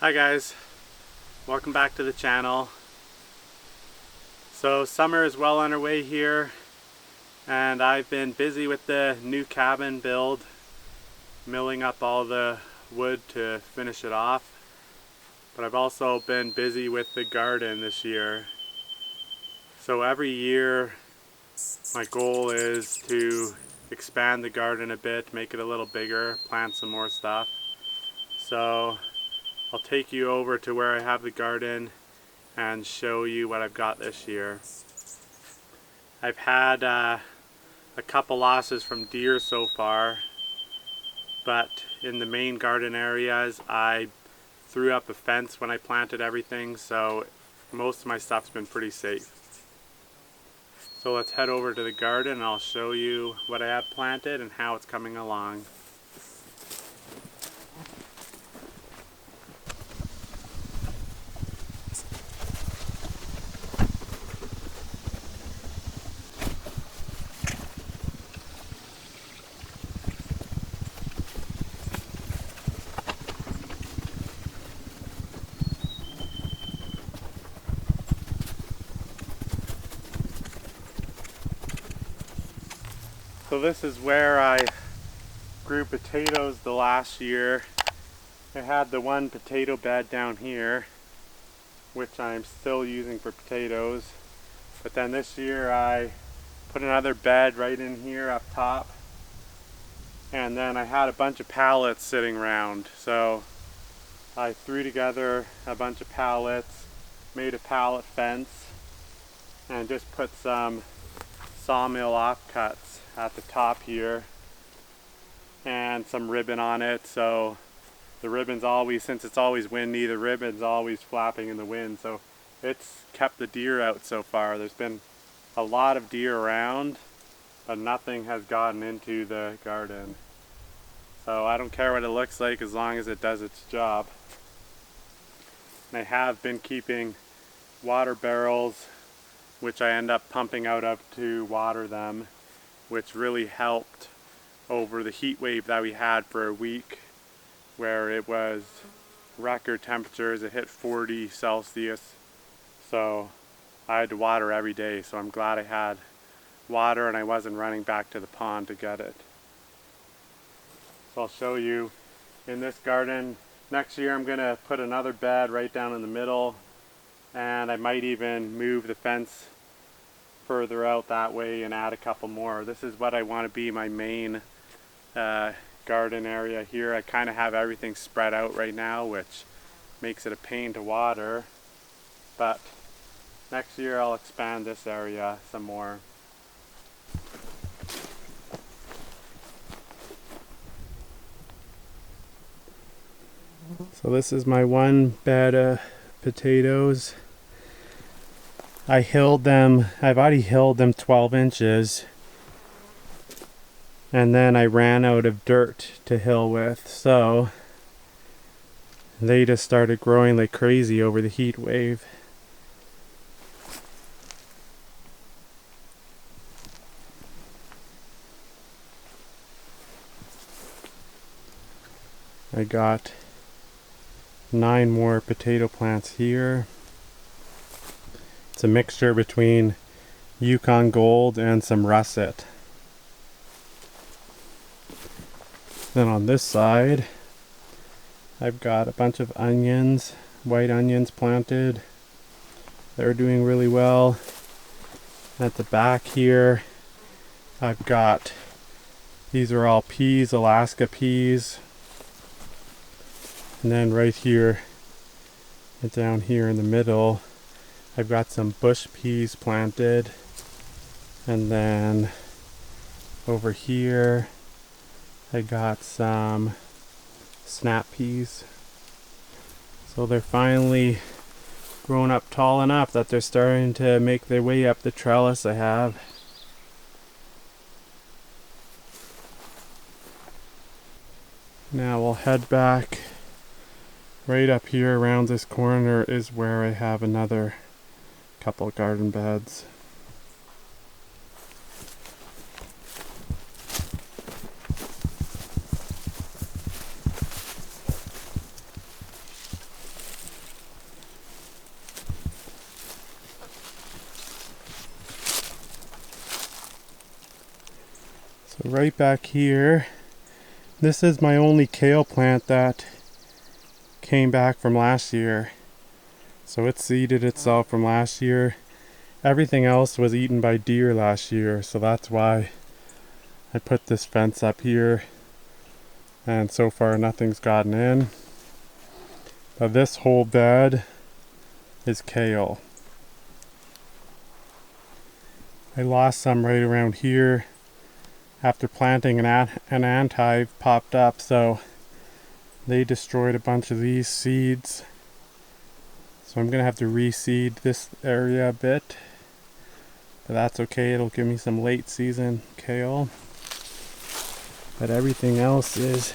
Hi guys, welcome back to the channel. So summer is well underway here and I've been busy with the new cabin build, milling up all the wood to finish it off. But I've also been busy with the garden this year. So every year my goal is to expand the garden a bit, make it a little bigger, plant some more stuff. So I'll take you over to where I have the garden and show you what I've got this year. I've had a couple losses from deer so far, but in the main garden areas I threw up a fence when I planted everything, so most of my stuff's been pretty safe. So let's head over to the garden and I'll show you what I have planted and how it's coming along. So this is where I grew potatoes the last year. I had the one potato bed down here, which I'm still using for potatoes. But then this year I put another bed right in here up top. And then I had a bunch of pallets sitting around. So I threw together a bunch of pallets, made a pallet fence, and just put some sawmill offcuts at the top here and some ribbon on it, so the ribbon's always, since it's always windy, the ribbon's always flapping in the wind, so it's kept the deer out so far. There's been a lot of deer around, but nothing has gotten into the garden. So I don't care what it looks like as long as it does its job. And I have been keeping water barrels, which I end up pumping out of to water them, which really helped over the heat wave that we had for a week, where it was record temperatures. It hit 40 Celsius, so I had to water every day. So I'm glad I had water and I wasn't running back to the pond to get it. So I'll show you in this garden. Next year I'm gonna put another bed right down in the middle, and I might even move the fence further out that way and add a couple more. This is what I want to be my main garden area here. I kind of have everything spread out right now, which makes it a pain to water, but next year I'll expand this area some more. So this is my one bed of potatoes. I hilled them, I've already hilled them 12 inches, and then I ran out of dirt to hill with, so they just started growing like crazy over the heat wave. I got 9 more potato plants here. It's a mixture between Yukon Gold and some russet. Then on this side, I've got a bunch of onions, white onions planted. They're doing really well. At the back here, I've got, these are all peas, Alaska peas. And then right here, and down here in the middle, I've got some bush peas planted, and then over here I got some snap peas. So they're finally grown up tall enough that they're starting to make their way up the trellis I have. Now we'll head back. Right up here around this corner is where I have another couple garden beds. So right back here, this is my only kale plant that came back from last year. So it seeded itself from last year. Everything else was eaten by deer last year, so that's why I put this fence up here. And so far nothing's gotten in. But this whole bed is kale. I lost some right around here after planting an ant hive popped up, so they destroyed a bunch of these seeds. So I'm gonna have to reseed this area a bit, but that's okay, it'll give me some late season kale. But everything else is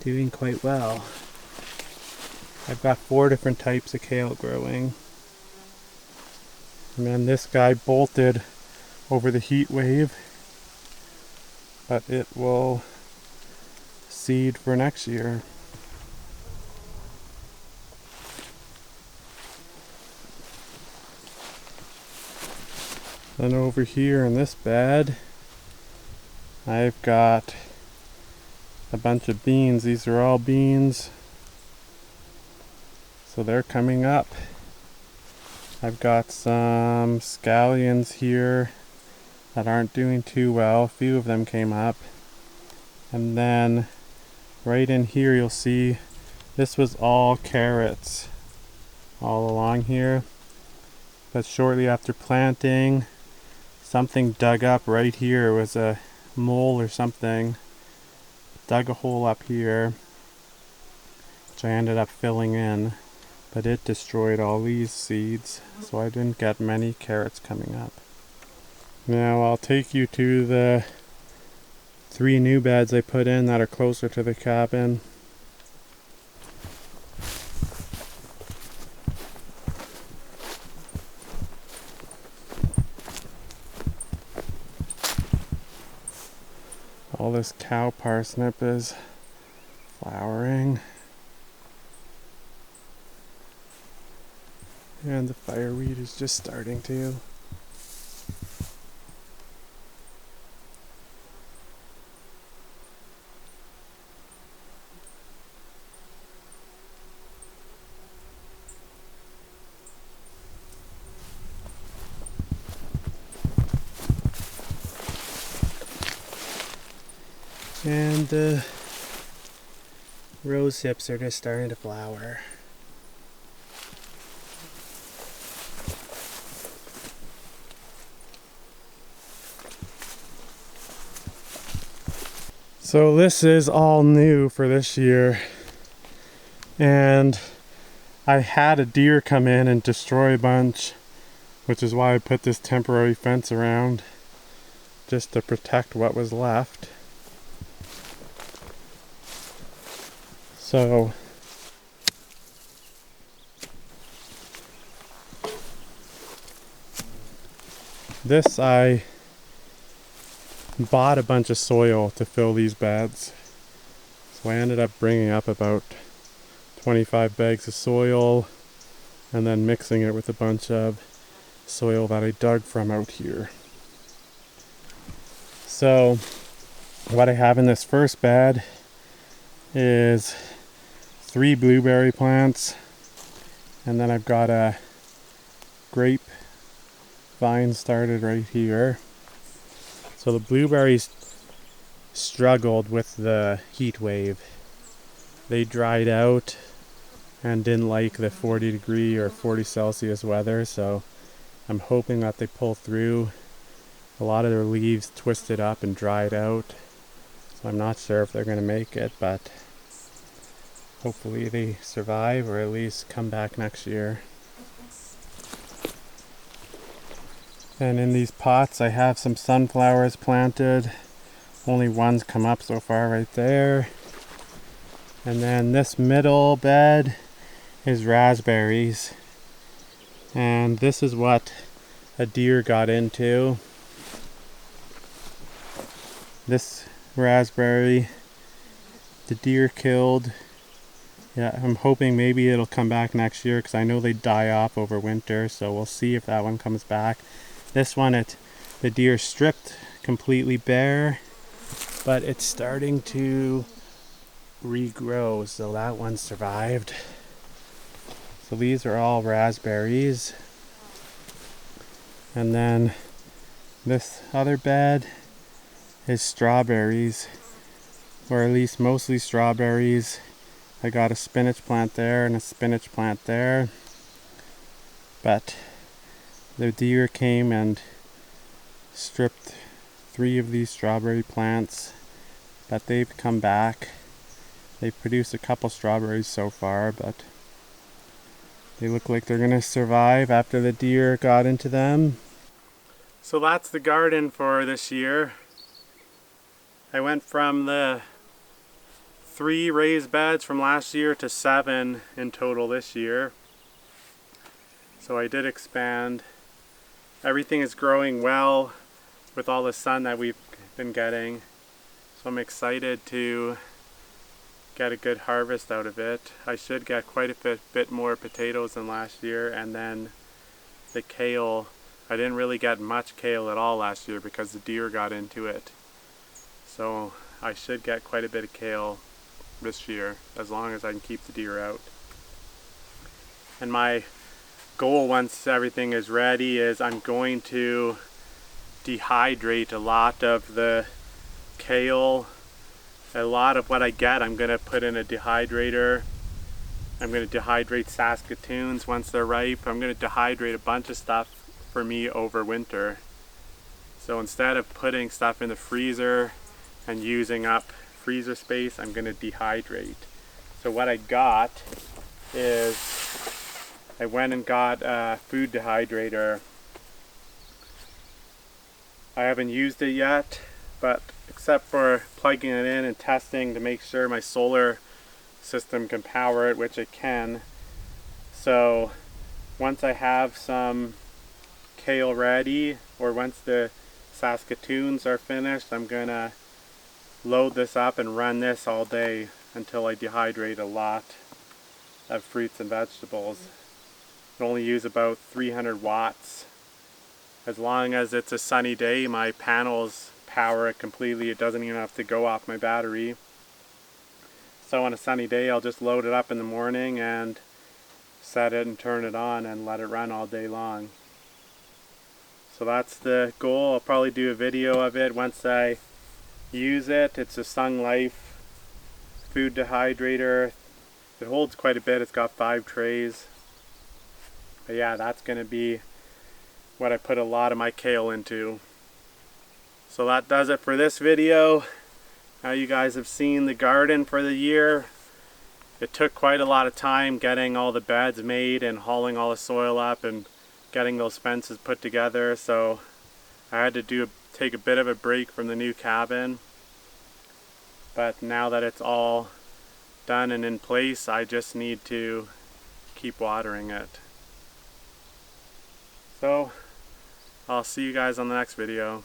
doing quite well. I've got 4 different types of kale growing. And then this guy bolted over the heat wave, but it will seed for next year. Then over here in this bed, I've got a bunch of beans. These are all beans. So they're coming up. I've got some scallions here that aren't doing too well. A few of them came up. And then right in here you'll see this was all carrots all along here. But shortly after planting, something dug up right here. It was a mole or something. Dug a hole up here, which I ended up filling in. But it destroyed all these seeds, so I didn't get many carrots coming up. Now I'll take you to the 3 new beds I put in that are closer to the cabin. All this cow parsnip is flowering. And the fireweed is just starting to. And the rose hips are just starting to flower. So this is all new for this year, and I had a deer come in and destroy a bunch, which is why I put this temporary fence around, just to protect what was left. So this, I bought a bunch of soil to fill these beds. So I ended up bringing up about 25 bags of soil and then mixing it with a bunch of soil that I dug from out here. So what I have in this first bed is 3 blueberry plants, and then I've got a grape vine started right here. So the blueberries struggled with the heat wave. They dried out and didn't like the 40 degree or 40 Celsius weather, so I'm hoping that they pull through. A lot of their leaves twisted up and dried out, so I'm not sure if they're going to make it, but hopefully they survive or at least come back next year. And in these pots I have some sunflowers planted. Only one's come up so far right there. And then this middle bed is raspberries. And this is what a deer got into. This raspberry, the deer killed. Yeah, I'm hoping maybe it'll come back next year because I know they die off over winter, so we'll see if that one comes back. This one, the deer stripped completely bare, but it's starting to regrow, so that one survived. So these are all raspberries. And then this other bed is strawberries, or at least mostly strawberries. I got a spinach plant there and a spinach plant there, but the deer came and stripped 3 of these strawberry plants, but they've come back. They've produced a couple strawberries so far, but they look like they're gonna survive after the deer got into them. So that's the garden for this year. I went from the 3 raised beds from last year to 7 in total this year. So I did expand. Everything is growing well with all the sun that we've been getting. So I'm excited to get a good harvest out of it. I should get quite a bit more potatoes than last year, and then the kale. I didn't really get much kale at all last year because the deer got into it. So I should get quite a bit of kale this year, as long as I can keep the deer out. And my goal, once everything is ready, is I'm going to dehydrate a lot of the kale. A lot of what I get, I'm going to put in a dehydrator. I'm going to dehydrate Saskatoons once they're ripe. I'm going to dehydrate a bunch of stuff for me over winter. So instead of putting stuff in the freezer and using up freezer space, I'm going to dehydrate. So what I got is, I went and got a food dehydrator. I haven't used it yet, but except for plugging it in and testing to make sure my solar system can power it, which it can. So once I have some kale ready, or once the Saskatoons are finished, I'm gonna load this up and run this all day until I dehydrate a lot of fruits and vegetables. I only use about 300 watts. As long as it's a sunny day, my panels power it completely. It doesn't even have to go off my battery. So on a sunny day, I'll just load it up in the morning and set it and turn it on and let it run all day long. So that's the goal. I'll probably do a video of it once I use it. It's a Sun Life food dehydrator. It holds quite a bit. It's got 5 trays. But yeah, that's going to be what I put a lot of my kale into. So that does it for this video. Now you guys have seen the garden for the year. It took quite a lot of time getting all the beds made and hauling all the soil up and getting those fences put together. So I had to take a bit of a break from the new cabin. But now that it's all done and in place, I just need to keep watering it. So I'll see you guys on the next video.